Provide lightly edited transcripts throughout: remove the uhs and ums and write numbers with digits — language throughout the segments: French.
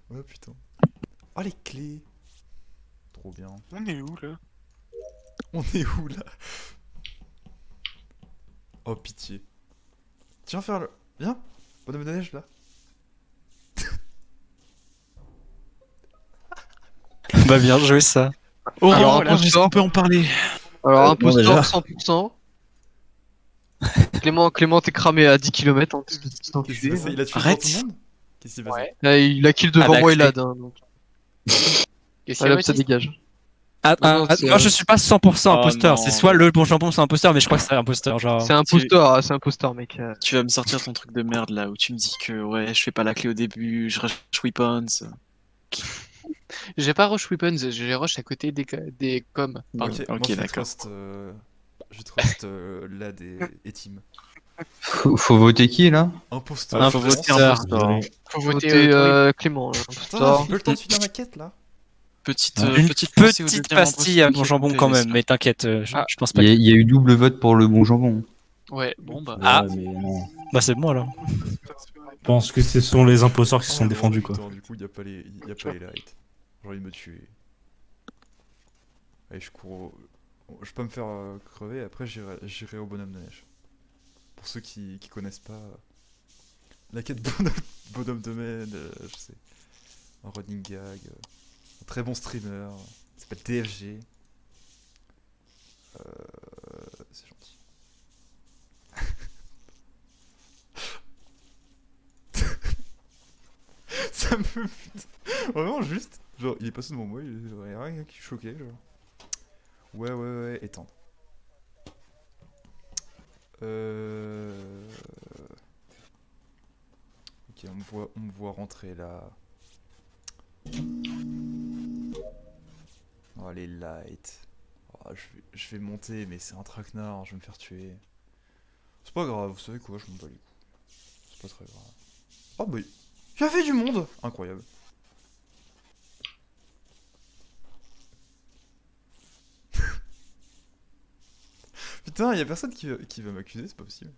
Ouais, putain. Oh, les clés. Trop bien. On est où là? On est où là? Oh, pitié. Tiens, faire le. Viens. Bonhomme de neige là. Bah bien joué ça. Oran, Alors, alors est-ce qu'on imposteur. peut en parler? Alors, Bon, déjà. imposteur 100%. Clément t'es cramé à 10 km, hein, petit Qu'est-ce qui s'est enculé. passé? Il a tué devant Arrête. tout le monde? Qu'est-ce qui s'est passé? Ouais. Il a kill devant Ah, moi et d'accès. Lad. Hein, donc. Qu'est-ce qu'il y Allez a, hop, ça Baptiste? dégage. Ah, Non, c'est, moi je suis pas 100% Oh imposteur, non. c'est soit le bon jambon, soit imposteur, mais je crois que c'est imposteur, genre. C'est imposteur, mec. Tu vas me sortir ton truc de merde là où tu me dis que ouais, je fais pas la clé au début, je rush weapons. J'ai pas rush weapons, j'ai rush à côté des coms. Pardon. Ok, Ok, moi je d'accord. trust. Je trust Lad et Team. Faut voter qui là? Imposteur. Faut voter Imposteur. imposteur. Faut voter Votez Tori. Clément. Putain, j'ai pas eu le temps de finir ma quête là. Petite, Une petite pensée au petite deuxième pastille à imposteur bon qui jambon était quand même, j'espère. mais t'inquiète, Ah. je pense pas. Il y a eu double vote pour le bon jambon. Ouais, bon bah. Ah. Ouais, mais non. Bah c'est bon alors. Je pense que ce sont les imposteurs qui se sont Oh, défendus quoi. putain, du coup, y a pas les lights. J'ai envie de me tuer. Allez, je cours. Je peux pas me faire crever, après j'irai au bonhomme de neige. Pour ceux qui connaissent pas. La quête bonhomme de neige, je sais. Un running gag. Un très bon streamer. Il s'appelle TFG. C'est gentil. Ça me pute. Vraiment juste. Genre, il est passé devant moi, il y a rien qui est choqué, genre. Ouais, étendre. Ok, on me voit rentrer là. Oh, les lights. Oh, je vais monter, mais c'est un traquenard, je vais me faire tuer. C'est pas grave, vous savez quoi, je m'en bats les coups. C'est pas très grave. Oh bah, il y avait du monde. Incroyable. Putain, y'a personne qui va m'accuser, c'est pas possible.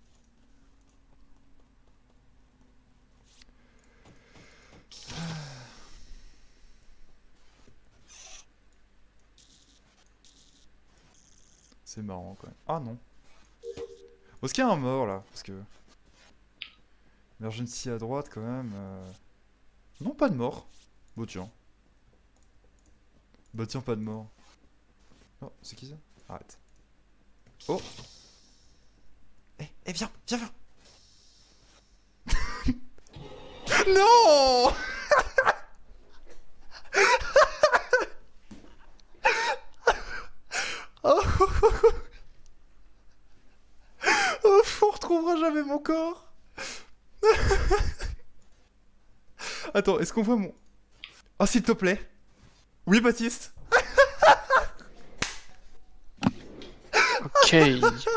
C'est marrant quand même. Ah non. Est-ce qu'il y a un mort là? Parce que. Emergency à droite quand même. Non, pas de mort. Bon tiens. Bah tiens, pas de mort. Oh, c'est qui ça? Arrête. Oh. Viens, viens. Non. Oh, on retrouvera jamais mon corps. Attends, est-ce qu'on voit mon... Oh, s'il te plaît. Oui, Baptiste. Ok.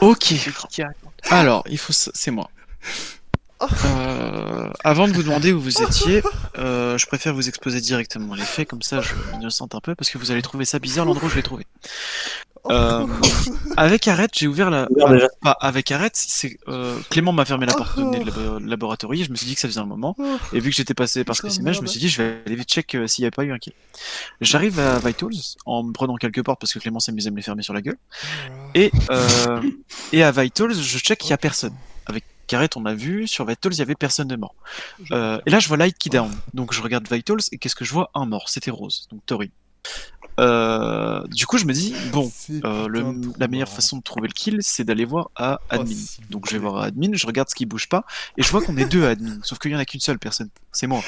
Ok. Qu'est-ce qu'il y a? Alors, c'est moi. Avant de vous demander où vous étiez, je préfère vous exposer directement les faits, comme ça je m'innocente un peu, parce que vous allez trouver ça bizarre l'endroit où je l'ai trouvé. Avec Arrête, j'ai ouvert la... Pas avec Arrête, c'est Clément m'a fermé la porte de laboratoire, et je me suis dit que ça faisait un moment, et vu que j'étais passé par spécimen, je me suis dit je vais aller vite check s'il n'y avait pas eu un kill. J'arrive à Vitals, en me prenant quelques portes, parce que Clément s'amusait à me les fermer sur la gueule, et à Vitals, je check qu'il n'y a personne. Avec Arrête, on a vu, sur Vitals, il y avait personne de mort. Et là, je vois Light qui down. Donc, je regarde Vitals, et qu'est-ce que je vois? Un mort, c'était Rose, donc Tori. Du coup, je me dis, bon, la meilleure façon de trouver le kill, c'est d'aller voir à admin. Donc, je vais voir à admin, je regarde ce qui bouge pas, et je vois qu'on est deux à admin, sauf qu'il y en a qu'une seule personne, c'est moi.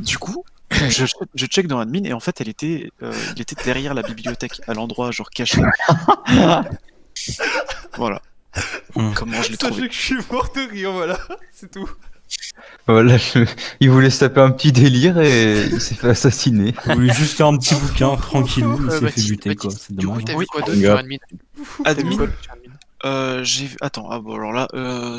Du coup, je check dans admin, et en fait, il était derrière la bibliothèque, à l'endroit genre caché. Voilà. Comment je l'ai trouvé. Sachez que je suis mort de rire, voilà, c'est tout. Voilà, il voulait se taper un petit délire et il s'est fait assassiner. Oui, juste un petit bouquin, tranquillou, il s'est fait Baptiste, buter quoi, c'est Du coup, dommage. t'as hein. vu quoi d'autre Oui. sur admin? T'as vu Admin, quoi d'autre sur admin? j'ai vu... Attends, ah bon, alors là,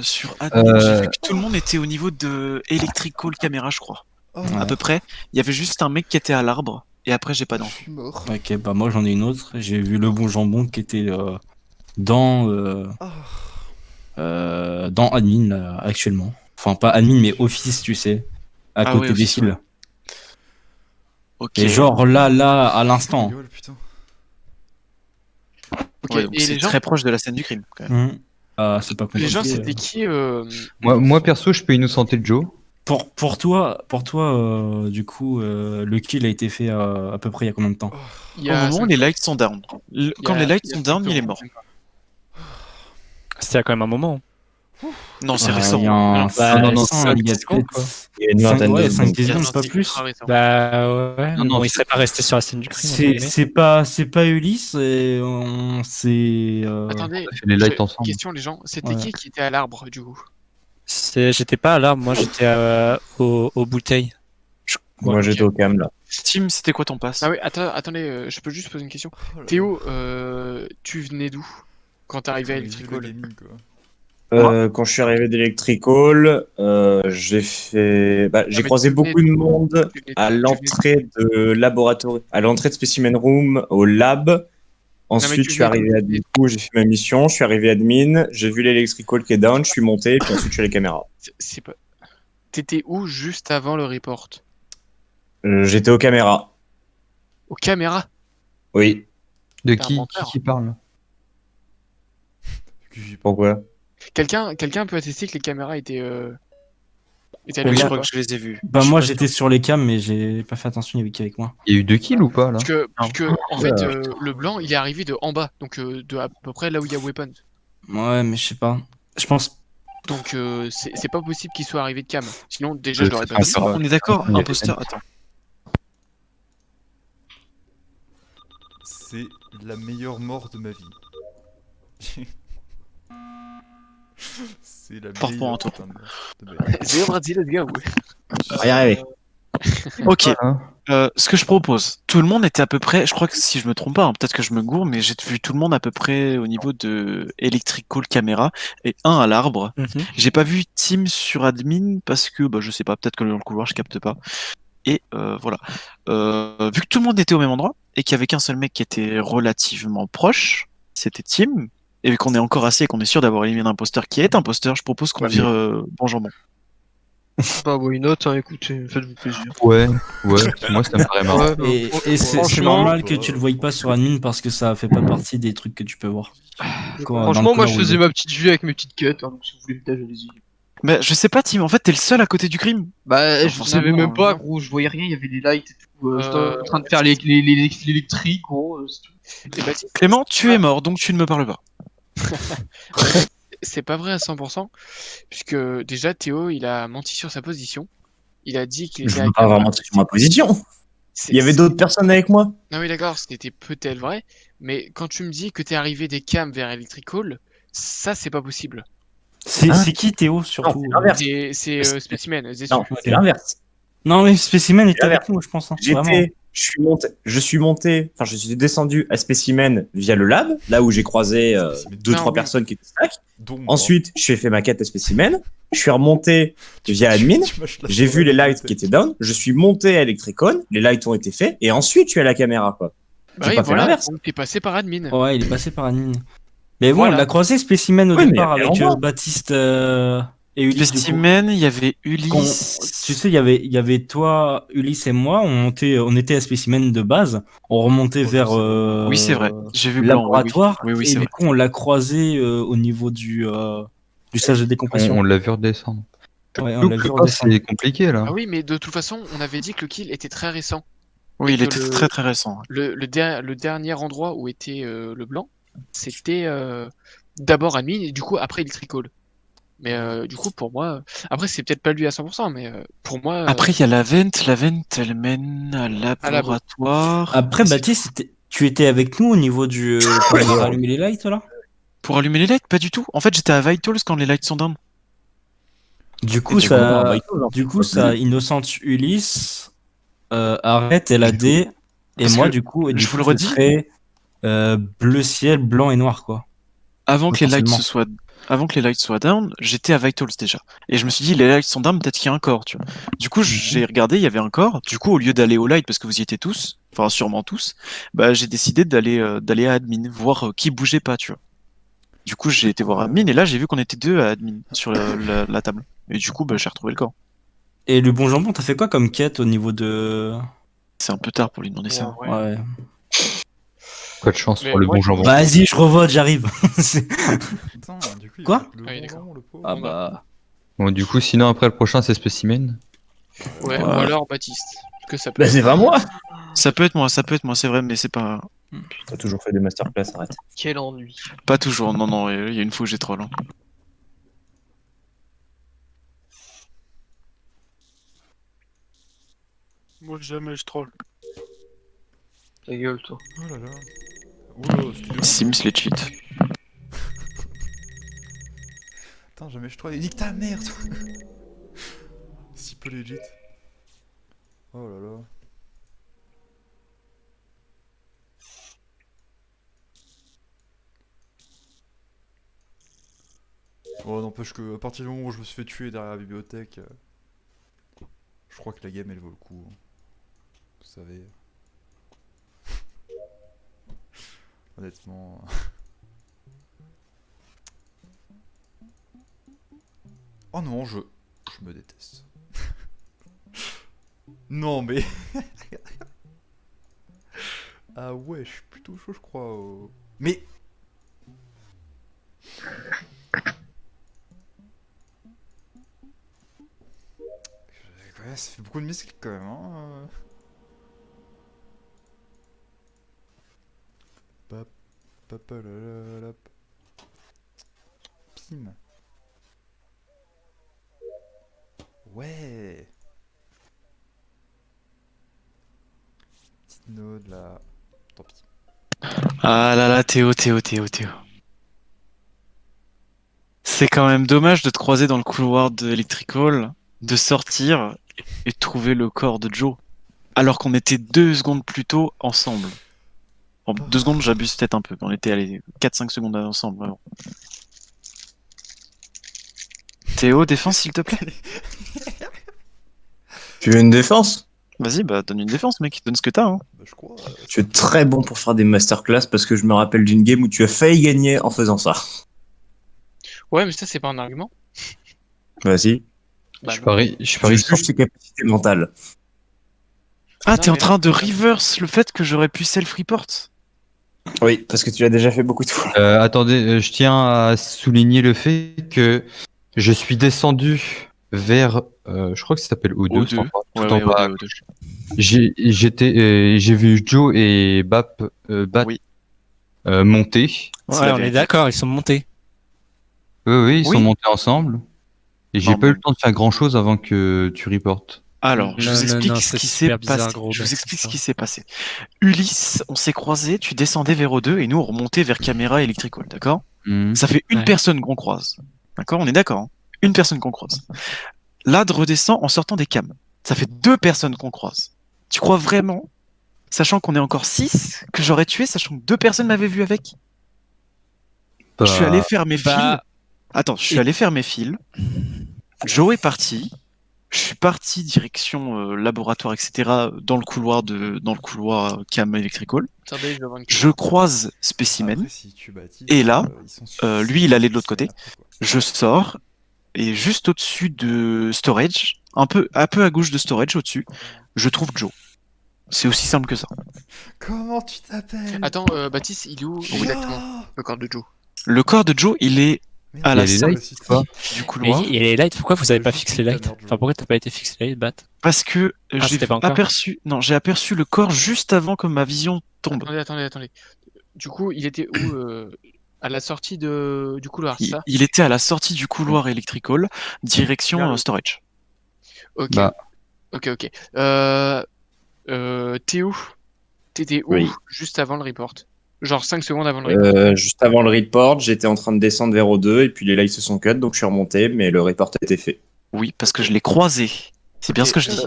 sur admin, j'ai vu que tout le monde était au niveau de electrical camera, je crois. Oh, À peu près. Il y avait juste un mec qui était à l'arbre, et après, j'ai pas je d'infos. suis mort. Ok, bah moi j'en ai une autre. J'ai vu le bon jambon qui était dans dans admin là, actuellement. Enfin pas admin mais office, tu sais, à Ah côté ouais, des office, cils. ouais. Ok. Et genre là, à l'instant. Gueule, putain. Ok, Ouais, donc et c'est les gens, très proche de la scène du crime. Quand même. Ah, c'est pas compliqué. les gens c'était qui Moi perso, je peux innocenter Joe. Pour toi, du coup, le kill a été fait à peu près il y a combien de temps? il y Au a moment où cinq les secondes. lights sont down. Il y Quand a- les lights il y a sont cinq down, il est secondes. mort. C'était il y a quand même un moment. Non, c'est Ah, récent. il y a un Bah, non, non, 5, il y a 5 secondes, quoi. Il y a une 5, vingtaine ouais, de 5 secondes. 10 secondes, Non, pas c'est plus. ultra récent. Bah ouais, Non, non, bon, il serait pas resté sur la scène du crime. entre C'est guillemets. c'est pas Ulysse et on c'est Attendez, On a fait les lights ensemble. question les gens, c'était Ouais. qui était à l'arbre du coup? J'étais pas là, moi j'étais aux bouteilles. Moi, j'étais au cam là. Tim, c'était quoi ton pass? Ah oui, attendez, je peux juste poser une question. Oh là là. Théo, tu venais d'où quand t'es arrivé à Ils vivent le Electrical? gaming, quoi. Quand je suis arrivé d'Electrical, j'ai fait, j'ai mais croisé tu venais beaucoup de d'où monde à l'entrée de laboratoire, à l'entrée de Specimen Room, au lab. Ensuite, tu je suis venais arrivé d'où? admin, du coup, j'ai fait ma mission, je suis arrivé admin, j'ai vu l'Electrical qui est down, je suis monté, puis ensuite je suis allé caméra. C'est pas. T'étais où juste avant le report? J'étais aux caméras. Aux caméras? Oui. De T'es un menteur. qui parle? Pourquoi? Quelqu'un peut attester que les caméras étaient Oui, allumées je ou crois pas? que je les ai vus. bah Je suis moi pas j'étais sûr. sur les cams mais j'ai pas fait attention, il y avait qui avec moi. Il y a eu 2 kills ou pas là? Parce que en fait, le blanc, il est arrivé de en bas, donc de à peu près là où il y a weapons. Ouais, mais je sais pas. Je pense Donc c'est pas possible qu'il soit arrivé de cam. Sinon déjà je l'aurais pas Ah, vu. ça va. On est d'accord, Il y a imposteur. Attends. C'est la meilleure mort de ma vie. C'est la Fort pour meilleure Antoine. putain de mort de ma vie. C'est Brésil, let's go. On va y arriver. Ok. Hein Ce que je propose, tout le monde était à peu près, je crois que si je me trompe pas, hein, peut-être que je me gourre, mais j'ai vu tout le monde à peu près au niveau de Electrical Camera et un à l'arbre. J'ai pas vu Tim sur admin parce que, je sais pas, peut-être que dans le couloir je capte pas. Et voilà. Vu que tout le monde était au même endroit et qu'il y avait qu'un seul mec qui était relativement proche, c'était Tim. Et vu qu'on est encore assez et qu'on est sûr d'avoir éliminé un imposteur qui est imposteur, je propose qu'on vire bon jambon. Bah, why not, hein, écoutez, faites-vous plaisir. Ouais, moi ça me paraît marrant. Ouais, et c'est franchement- normal que tu le voyes pas sur admin parce que ça fait pas partie des trucs que tu peux voir. Quoi, dans le Franchement, moi couloir je où il faisais est. ma petite vue avec mes petites cuts, hein, donc si vous voulez le tâche, allez-y. Mais je sais pas, Tim, en fait, t'es le seul à côté du crime. Bah, je forcément, savais même pas, hein. gros, je voyais rien, il y avait des lights et tout. J'étais en train de faire l'électrique, gros. C'est tout. Et Baptiste, Clément, tu es mort, donc tu ne me parles pas. c'est pas vrai à 100%, puisque déjà Théo, il a menti sur sa position. Il a dit qu'il Je était ne veux à pas caméra. vraiment sur ma position. C'est- Il y avait d'autres personnes avec moi. Non oui d'accord, c'était peut-être vrai, mais quand tu me dis que t'es arrivé des cams vers Electrical, ça c'est pas possible. C'est Hein qui Théo surtout? c'est l'inverse. C'est Specimen, Zessu. Non, c'est l'inverse. Non mais Specimen était C'est avec nous je pense. Hein, vraiment. Je suis monté, enfin, je suis descendu à Specimen via le lab, là où j'ai croisé Specimen. 2-3 Non, oui. personnes qui étaient stack. Donc, Ensuite, j'ai fait ma quête à Specimen. Je suis remonté via admin. J'ai vu les lights qui étaient down. Je suis monté à Electricon. Les lights ont été faits. Et ensuite, je suis à la caméra, quoi. Bah J'ai oui, pas fait voilà, l'inverse. donc t'es passé par admin. Ouais, il est passé par admin. Mais bon, Voilà. on l'a croisé Specimen au Oui, mais départ il y a avec longtemps. Baptiste et Ulysse. du coup. Specimen, il y avait Qu'on- Ulysse. tu sais, il y avait toi, Ulysse et moi, on était à Specimen de base, on remontait Oh, vers je sais Oui, c'est vrai. J'ai vu le blanc. laboratoire, Oui, oui, et c'est du vrai. coup on l'a croisé au niveau du stage de décompression. On l'a vu redescendre. Ouais, on Donc, l'a vu là, redescendre. c'est compliqué là. Ah oui, mais de toute façon, on avait dit que le kill était très récent. Oui, Et il que était très très récent. Le dernier endroit où était le blanc, c'était d'abord admin et du coup après Electrical. Mais du coup pour moi, après c'est peut-être pas lui à 100%, mais pour moi. Après, il y a la vent. La vent, elle mène à laboratoire. Après, Baptiste, tu étais avec nous au niveau du quand on a allumé les lights là. Pour allumer les lights, pas du tout. En fait, j'étais à Vitals quand les lights sont down. Du coup, t'es content, ça, bah, du coup, ça innocente Ulysse, arrête LAD, et Parce moi que, du coup, je vous le redis, ce serait, bleu ciel, blanc et noir quoi. Avant que les lights Potentiellement. avant que les lights soient down, j'étais à Vitals déjà. Et je me suis dit, les lights sont down, peut-être qu'il y a un corps, tu vois. Du coup, j'ai regardé, il y avait un corps. Du coup, au lieu d'aller au light, parce que vous y étiez tous, enfin sûrement tous, j'ai décidé d'aller à admin, voir qui bougeait pas, tu vois. Du coup, j'ai été voir admin, et là, j'ai vu qu'on était deux à admin sur la table. Et du coup, j'ai retrouvé le corps. Et le bon jambon, t'as fait quoi comme quête au niveau de C'est un peu tard pour lui demander ça. Ouais. Ouais. Pas de chance Mais pour le moi, bon je- jambon. Vas-y, je revote, j'arrive. C'est- Putain, du coup, il Quoi vote le Ah oui, bon d'accord. jambon, le pauvre. Ah bah. Bon, du coup, sinon, après le prochain, c'est spécimen. Ouais, Ouais. ou alors Baptiste. Que ça peut. Bah, c'est pas moi. Ça peut être moi, c'est vrai, mais c'est pas. T'as toujours fait des masterclass, arrête. Quel ennui. Pas toujours, non, non, il y a une fois où j'ai troll. Hein. Moi jamais je troll. Ta gueule, toi. Oh là là. Oula, studio. Sims les cheats. Putain, jamais je troll. Nique ta mère, toi. Si peu legit. Oh là là. Oh, n'empêche que à partir du moment où je me suis fait tuer derrière la bibliothèque, je crois que la game elle vaut le coup. Hein. Vous savez. Honnêtement. Oh non, je me déteste. Non mais. Ah ouais, je suis plutôt chaud, je crois. Mais. Ouais, ça fait beaucoup de muscles quand même, hein. Pop, pop, lalalap. Pim. Ouais. Petite node là. Tant pis. Ah là là, Théo. C'est quand même dommage de te croiser dans le couloir de Electrical, de sortir et de trouver le corps de Joe. Alors qu'on était 2 secondes plus tôt ensemble. Bon, 2 secondes, j'abuse peut-être un peu. On était allés 4-5 secondes ensemble, vraiment. Théo, défense s'il te plaît. Tu veux une défense? Vas-y, bah donne une défense, mec. Donne ce que t'as. Hein. Bah, je crois. Tu es très bon pour faire des masterclass parce que je me rappelle d'une game où tu as failli gagner en faisant ça. Ouais, mais ça, c'est pas un argument. Vas-y. Bah, Je parie Je sur... juge tes capacités mentales. Ah, Non, t'es en mais train là- de reverse le fait que j'aurais pu self-report. Oui, parce que tu l'as déjà fait beaucoup de fois. Attendez, je tiens à souligner le fait que je suis descendu vers, je crois que ça s'appelle O2, O2. tout Ouais, en ouais, bas. O2. J'ai vu Joe et Bap Oui. monter. C'est Ouais, la on est vérité. d'accord, ils sont montés. Oui, ils Oui. sont montés ensemble. Et j'ai Non, pas eu mais- le temps de faire grand chose avant que tu reportes. Alors, je Non, vous non, explique non, ce c'est qui s'est super bizarre, passé. gros, Je vous bah, explique c'est ce qui ça. s'est passé. Ulysse, on s'est croisés, tu descendais vers O2 et nous on remontait vers caméra Electrical, d'accord? Mhm. Ça fait une Ouais. personne qu'on croise. D'accord? On est d'accord, hein. Une personne qu'on croise. Là, de redescend en sortant des cams. Ça fait 2 personnes qu'on croise. Tu crois vraiment, sachant qu'on est encore 6, que j'aurais tué, sachant que 2 personnes m'avaient vu avec? Je suis allé faire mes fils. bah- Attends, je suis Et- allé faire mes fils. Joe est parti. Je suis parti direction laboratoire, etc. Dans le couloir cam electrical. Attendez, je vais voir une Je croise Spécimen. Après, si tu baptises, Et là, ils sont lui, il allait de l'autre côté. après, quoi. Je sors et juste au-dessus de storage, un peu à gauche de storage au-dessus, je trouve Joe. C'est aussi simple que ça. Comment tu t'appelles? Attends, Baptiste, il est où exactement le corps de Joe? Le corps de Joe, il est Merde, à la il est sortie sortie pas. du Mais couloir. et les lights, pourquoi vous avez pas Juste fixé les ta lights? merde, Joe. Enfin, pourquoi t'as pas été fixé les lights, Bat? Parce que j'ai c'était pas encore j'ai aperçu le corps juste avant que ma vision tombe. Attendez. Du coup, il était où à la sortie du couloir, c'est ça? Il était à la sortie du couloir electrical, direction Vers le- storage. Ok. Bah. Ok. Théo, t'étais où Oui. juste avant le report? Genre 5 secondes avant le report. Juste avant le report, j'étais en train de descendre vers O2 et puis les lights se sont cut, donc je suis remonté, mais le report a été fait. Oui, parce que je l'ai croisé. C'est bien Ok, ce que je dis.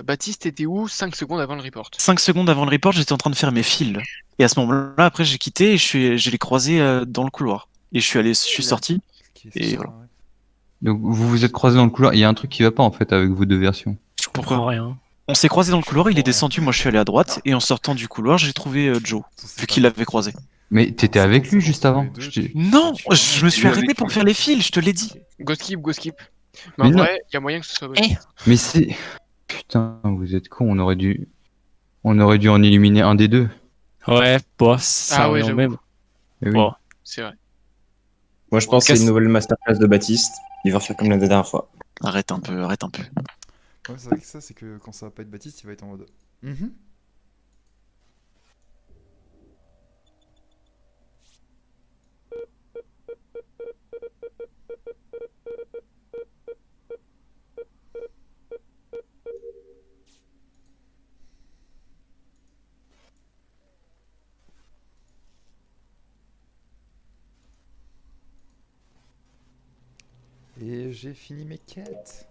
Baptiste, t'étais où 5 secondes avant le report? 5 secondes avant le report, j'étais en train de faire mes fils. Et à ce moment-là, après, j'ai quitté et je l'ai croisé dans le couloir. Et je suis sorti. Qu'est-ce Et que voilà. c'est, ouais. Donc vous vous êtes croisés dans le couloir. Il y a un truc qui va pas en fait avec vos deux versions. Je comprends rien. On s'est croisé dans le couloir, il est Ouais. descendu, moi je suis allé à droite. Et en sortant du couloir, j'ai trouvé Joe, C'est vu pas qu'il grave. l'avait croisé. Mais t'étais avec lui juste avant. Non, je me suis Oui, arrêté oui. pour faire les fils, je te l'ai dit. Go skip. Mais Mais en non. vrai, il y a moyen que ce soit. Eh. Mais c'est... Putain, vous êtes con, on aurait dû... On aurait dû en éliminer un des deux. Ouais, bon, ça Ah ouais, revient au j'avoue. même. Eh oui. Bon. C'est vrai. Moi, je pense que c'est une nouvelle masterclass de Baptiste. Il va faire comme la dernière fois. Arrête un peu, arrête un peu. Ouais, c'est vrai que ça, c'est que quand ça va pas être Baptiste, il va être en mode. Mhm. Et j'ai fini mes quêtes.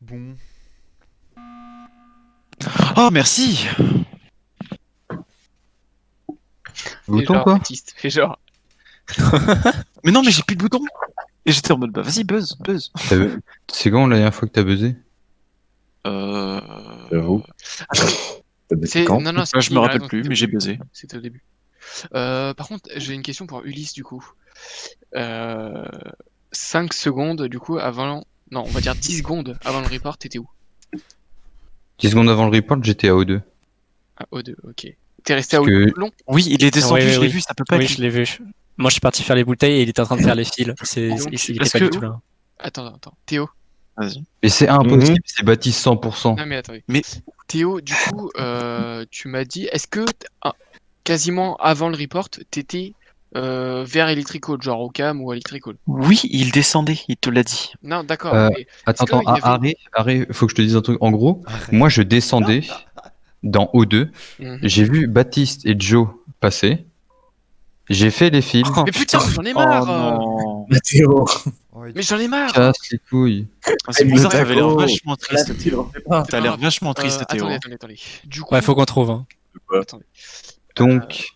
Bon. Oh, merci. Bouton, genre, quoi Baptiste, fais genre. Mais non, mais j'ai plus de bouton. Et j'étais en mode, bah vas-y, buzz. C'est quand la dernière fois que t'as buzzé? J'avoue. T'as baissé C'est... quand Non, non, Ah, je il me a rappelle raison, plus, c'était mais au j'ai début. buzzé. C'était au début. Par contre, j'ai une question pour Ulysse, du coup. 5 secondes, du coup, avant... Non, on va dire 10 secondes avant le report, t'étais où? 10 secondes avant le report, j'étais à O2. À O2, ok. T'es resté à Parce O2 que- tout le long? Oui, il est descendu, Oui, je l'ai oui. vu, ça peut pas Oui, être je lui. l'ai vu. Moi, je suis parti faire les bouteilles et il était en train de faire les fils. Donc, Il était parce pas que- du tout là. Attends. Théo? Vas-y. Mais c'est impossible, c'est Baptiste 100%. Non, mais attendez. Mais- Théo, du coup, tu m'as dit, est-ce que quasiment avant le report, t'étais vers Electrical, genre au cam ou à Electrical? Oui, il descendait, il te l'a dit. Non, d'accord. Euh, mais Attends, est-ce qu'il y avait- arrête, faut que je te dise un truc. En gros, Arrête. moi je descendais dans O2, Mhm. j'ai vu Baptiste et Joe passer, j'ai fait les fils, Oh, Mais putain, j'en ai marre! non. Théo. Oh, il- Mais j'en ai marre! casse les couilles. Ah, c'est le bizarre, t'avais l'air taco. vachement triste, Théo. C'est T'as pas l'air grave. vachement triste, Théo. Attendez. Du coup, Ouais, faut qu'on trouve. Hein. attendez. Donc,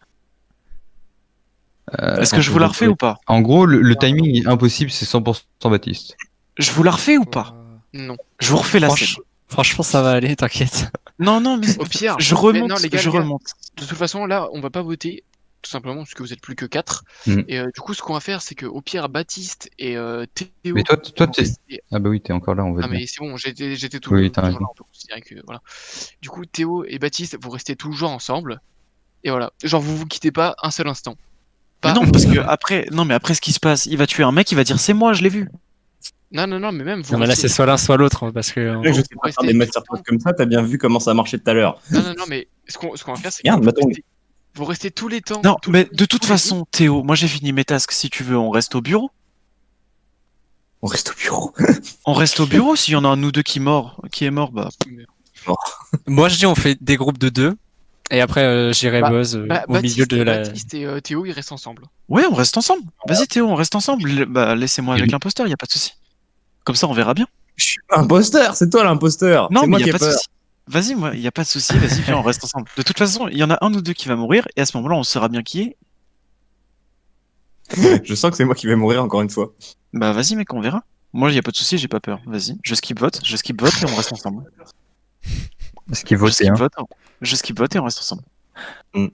Est-ce que je vous la refais ou pas? en gros, le timing est impossible, c'est 100% Baptiste. Je vous la refais ou pas? Non. Je vous refais la Franch- scène. Franchement, ça va aller, t'inquiète. Non, mais Au pire, je mais remonte, non, les gars, je remonte. de toute façon, là, on va pas voter, tout simplement, parce que vous êtes plus que 4. Mm. Et du coup, ce qu'on va faire, c'est que au pire, Baptiste et Théo. Mais toi, vont t'es... rester- Ah bah oui, t'es encore là, on va Ah dire. mais c'est bon, j'étais tout Oui, le t'as temps raison. là, on peut considérer que voilà. Du coup, Théo et Baptiste, vous restez toujours ensemble. Et voilà, genre vous quittez pas un seul instant. Mais Pas- non, parce que après, non, mais après ce qui se passe, il va tuer un mec, il va dire c'est moi, je l'ai vu. Non, mais même vous Non, mais là, restez- c'est soit l'un, soit l'autre. Hein, parce que. Je sais pas faire des masterclass comme ça, t'as bien vu comment ça a marché tout à l'heure. Non, mais ce qu'on va faire, c'est que Regarde, vous bâton. vous restez tous les temps. Non, tous mais les- de toute tous les façon, Théo, moi j'ai fini mes tasks. Si tu veux, on reste au bureau. On reste au bureau. On reste au bureau. S'il y en a un ou deux qui est mort, bah. Moi, je dis, on fait des groupes de 2. Et après, j'irai Bah, Buzz au Baptiste, milieu de la. Baptiste et Théo, ils restent ensemble. Ouais, on reste ensemble. Vas-y, Théo, on reste ensemble. Bah, laissez-moi Et avec oui. l'imposteur, y a pas de souci. Comme ça, on verra bien. Je suis pas imposteur, c'est toi l'imposteur. Non, C'est mais moi y qui a ai pas de peur. souci. Vas-y, moi, y a pas de souci. Vas-y, viens, on reste ensemble. De toute façon, il y en a un ou deux qui va mourir, et à ce moment-là, on saura bien qui est. Je sens que c'est moi qui vais mourir encore une fois. Bah, vas-y, mec, on verra. Moi, y a pas de souci, j'ai pas peur. Vas-y, je skip vote et on reste ensemble. Ce qui Je vote, skip hein. vote, je skip vote et on reste ensemble. Mm.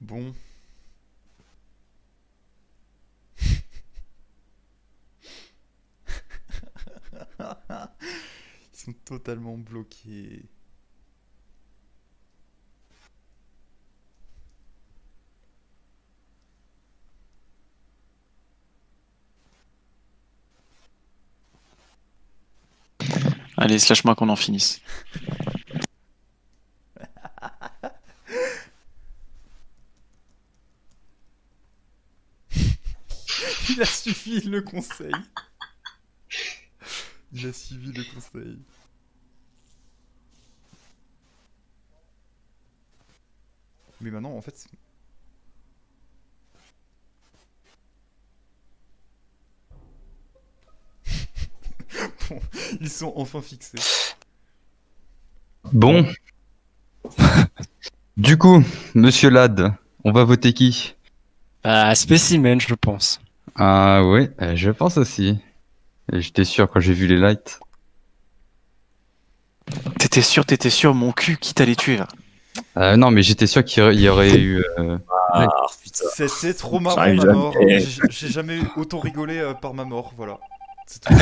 Bon. Ils sont totalement bloqués. Allez, slash-moi qu'on en finisse. Il a suivi le conseil. Il a suivi le conseil. Mais maintenant, en fait... Bon, ils sont enfin fixés. Bon. Du coup, monsieur Lad, on va voter qui? Bah, spécimen, je pense. Ah ouais, je pense aussi. Et j'étais sûr quand j'ai vu les lights. t'étais sûr, mon cul, qui t'allait tuer là. Non, mais j'étais sûr qu'il y aurait eu. Ah, putain. C'était trop marrant J'arrive ma jamais. mort. J'ai jamais autant rigolé par ma mort, voilà. C'est tout.